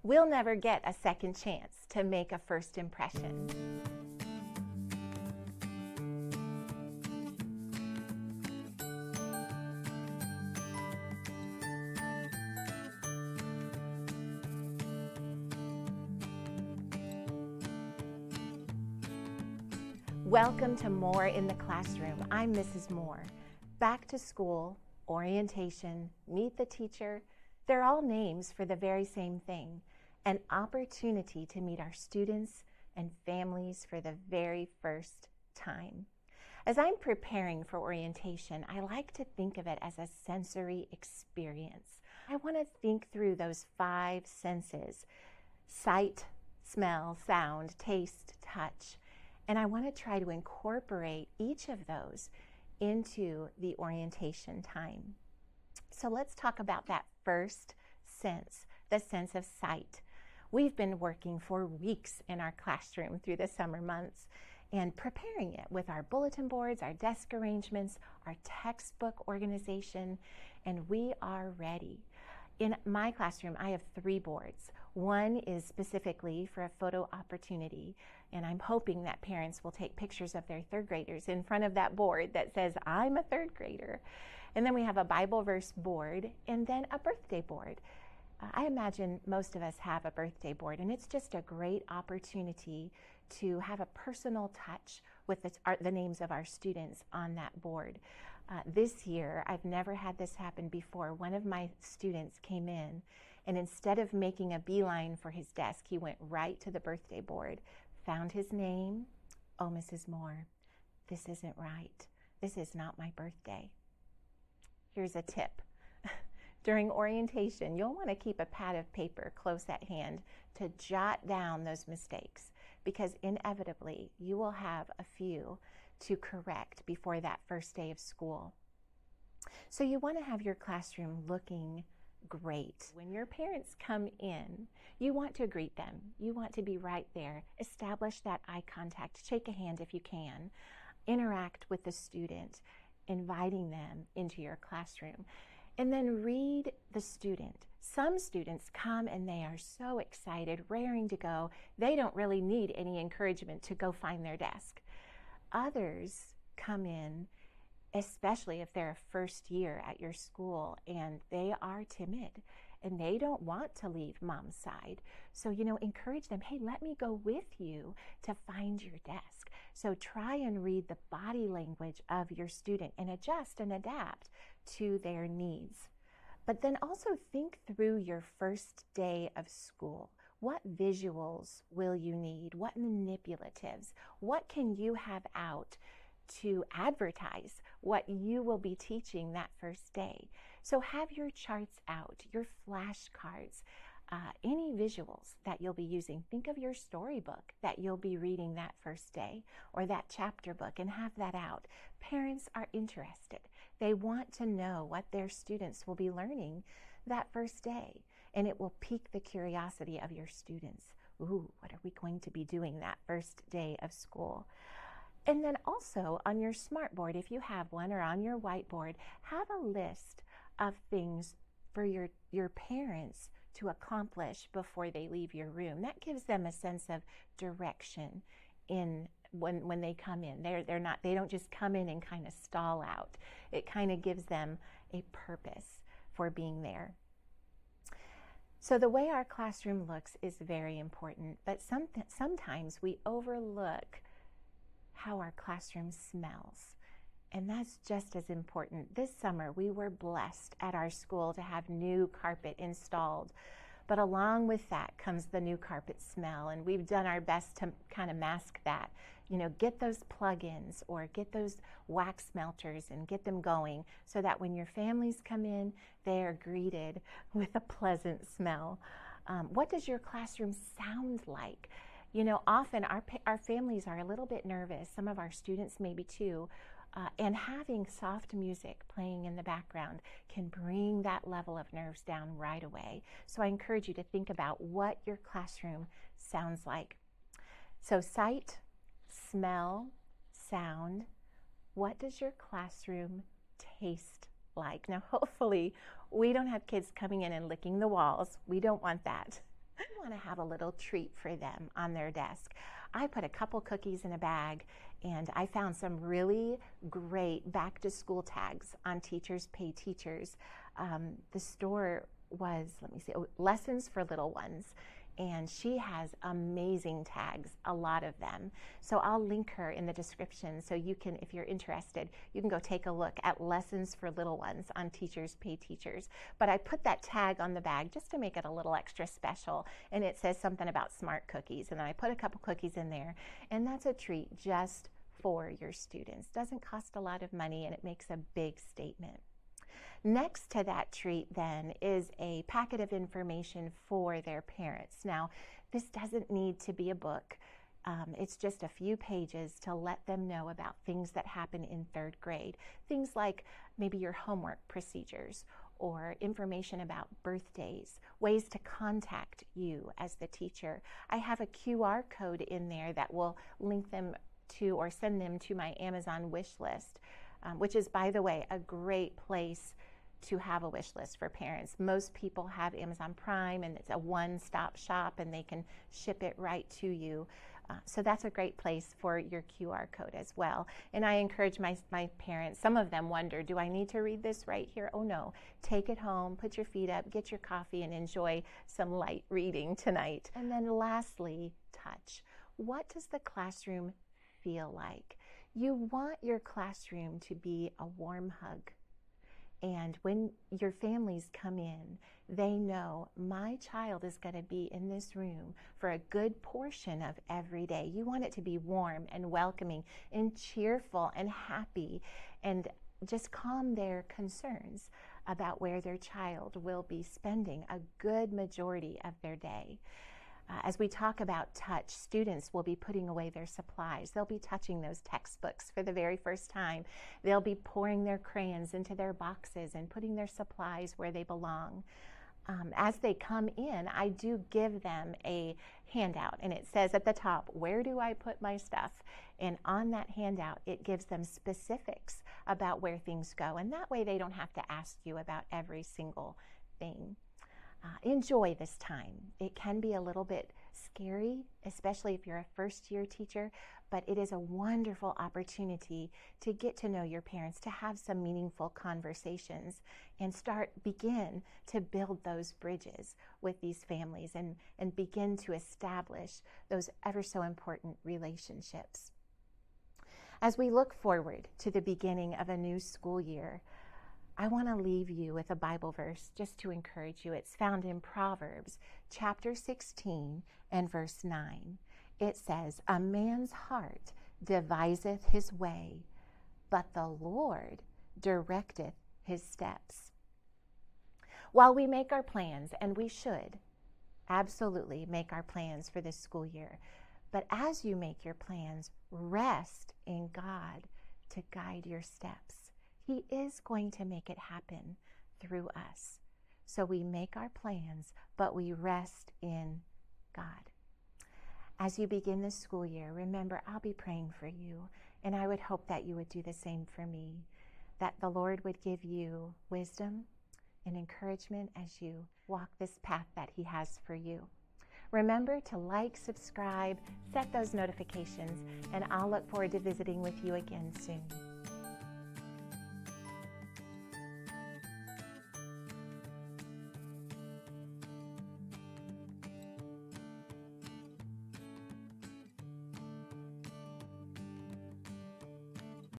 We'll never get a second chance to make a first impression. Welcome to More in the Classroom. I'm Mrs. Moore. Back to school, orientation, meet the teacher, they're all names for the very same thing, an opportunity to meet our students and families for the very first time. As I'm preparing for orientation, I like to think of it as a sensory experience. I want to think through those 5 senses: sight, smell, sound, taste, touch. And I want to try to incorporate each of those into the orientation time. So let's talk about that first sense, the sense of sight. We've been working for weeks in our classroom through the summer months and preparing it with our bulletin boards, our desk arrangements, our textbook organization, and we are ready. In my classroom, I have 3 boards. One is specifically for a photo opportunity, and I'm hoping that parents will take pictures of their 3rd graders in front of that board that says, "I'm a 3rd grader." And then we have a Bible verse board and then a birthday board. I imagine most of us have a birthday board, and it's just a great opportunity to have a personal touch with the names of our students on that board. This year, I've never had this happen before. One of my students came in, and instead of making a beeline for his desk, he went right to the birthday board, found his name. "Oh, Mrs. Moore, this isn't right. This is not my birthday." Here's a tip. During orientation, you'll want to keep a pad of paper close at hand to jot down those mistakes, because inevitably you will have a few to correct before that first day of school. So you want to have your classroom looking great. When your parents come in, you want to greet them. You want to be right there. Establish that eye contact. Shake a hand if you can. Interact with the student, inviting them into your classroom. And then read the student. Some students come and they are so excited, raring to go. They don't really need any encouragement to go find their desk. Others come in, especially if they're a first year at your school, and they are timid and they don't want to leave mom's side. So, encourage them. "Hey, let me go with you to find your desk." So try and read the body language of your student and adjust and adapt to their needs. But then also think through your first day of school. What visuals will you need? What manipulatives? What can you have out to advertise what you will be teaching that first day? So have your charts out, your flashcards, any visuals that you'll be using. Think of your storybook that you'll be reading that first day, or that chapter book, and have that out. Parents are interested. They want to know what their students will be learning that first day, and it will pique the curiosity of your students. Ooh, what are we going to be doing that first day of school? And then also on your smartboard, if you have one, or on your whiteboard, have a list of things for your parents to accomplish before they leave your room. That gives them a sense of direction when they come in. They don't just come in and kind of stall out. It kind of gives them a purpose for being there. So the way our classroom looks is very important, but sometimes we overlook how our classroom smells. And that's just as important. This summer, we were blessed at our school to have new carpet installed. But along with that comes the new carpet smell, and we've done our best to kind of mask that. Get those plug-ins or get those wax melters and get them going so that when your families come in, they are greeted with a pleasant smell. What does your classroom sound like? Often our families are a little bit nervous. Some of our students maybe too. And having soft music playing in the background can bring that level of nerves down right away. So I encourage you to think about what your classroom sounds like. So sight, smell, sound. What does your classroom taste like? Now, hopefully, we don't have kids coming in and licking the walls. We don't want that. We want to have a little treat for them on their desk. I put a couple cookies in a bag, and I found some really great back to school tags on Teachers Pay Teachers. The store was, Lessons for Little Ones. And she has amazing tags, a lot of them. So I'll link her in the description so you can, if you're interested, you can go take a look at Lessons for Little Ones on Teachers Pay Teachers. But I put that tag on the bag just to make it a little extra special. And it says something about smart cookies. And then I put a couple cookies in there. And that's a treat just for your students. Doesn't cost a lot of money, and it makes a big statement. Next to that treat then is a packet of information for their parents. Now, this doesn't need to be a book. It's just a few pages to let them know about things that happen in third grade. Things like maybe your homework procedures or information about birthdays, ways to contact you as the teacher. I have a QR code in there that will link them to or send them to my Amazon wish list, which is, by the way, a great place to have a wish list for parents. Most people have Amazon Prime, and it's a one-stop shop, and they can ship it right to you. So that's a great place for your QR code as well. And I encourage my parents, some of them wonder, do I need to read this right here? Oh no, take it home, put your feet up, get your coffee, and enjoy some light reading tonight. And then lastly, touch. What does the classroom feel like? You want your classroom to be a warm hug. And when your families come in, they know my child is going to be in this room for a good portion of every day. You want it to be warm and welcoming and cheerful and happy, and just calm their concerns about where their child will be spending a good majority of their day. As we talk about touch, students will be putting away their supplies. They'll be touching those textbooks for the very first time. They'll be pouring their crayons into their boxes and putting their supplies where they belong. As they come in, I do give them a handout, and it says at the top, where do I put my stuff? And on that handout, it gives them specifics about where things go. And that way they don't have to ask you about every single thing. Enjoy this time. It can be a little bit scary, especially if you're a first-year teacher, but it is a wonderful opportunity to get to know your parents, to have some meaningful conversations, and begin to build those bridges with these families and begin to establish those ever so important relationships. As we look forward to the beginning of a new school year, I want to leave you with a Bible verse just to encourage you. It's found in Proverbs chapter 16 and verse 9. It says, "A man's heart deviseth his way, but the Lord directeth his steps." While we make our plans, and we should absolutely make our plans for this school year, but as you make your plans, rest in God to guide your steps. He is going to make it happen through us. So we make our plans, but we rest in God. As you begin this school year, remember, I'll be praying for you, and I would hope that you would do the same for me, that the Lord would give you wisdom and encouragement as you walk this path that He has for you. Remember to like, subscribe, set those notifications, and I'll look forward to visiting with you again soon.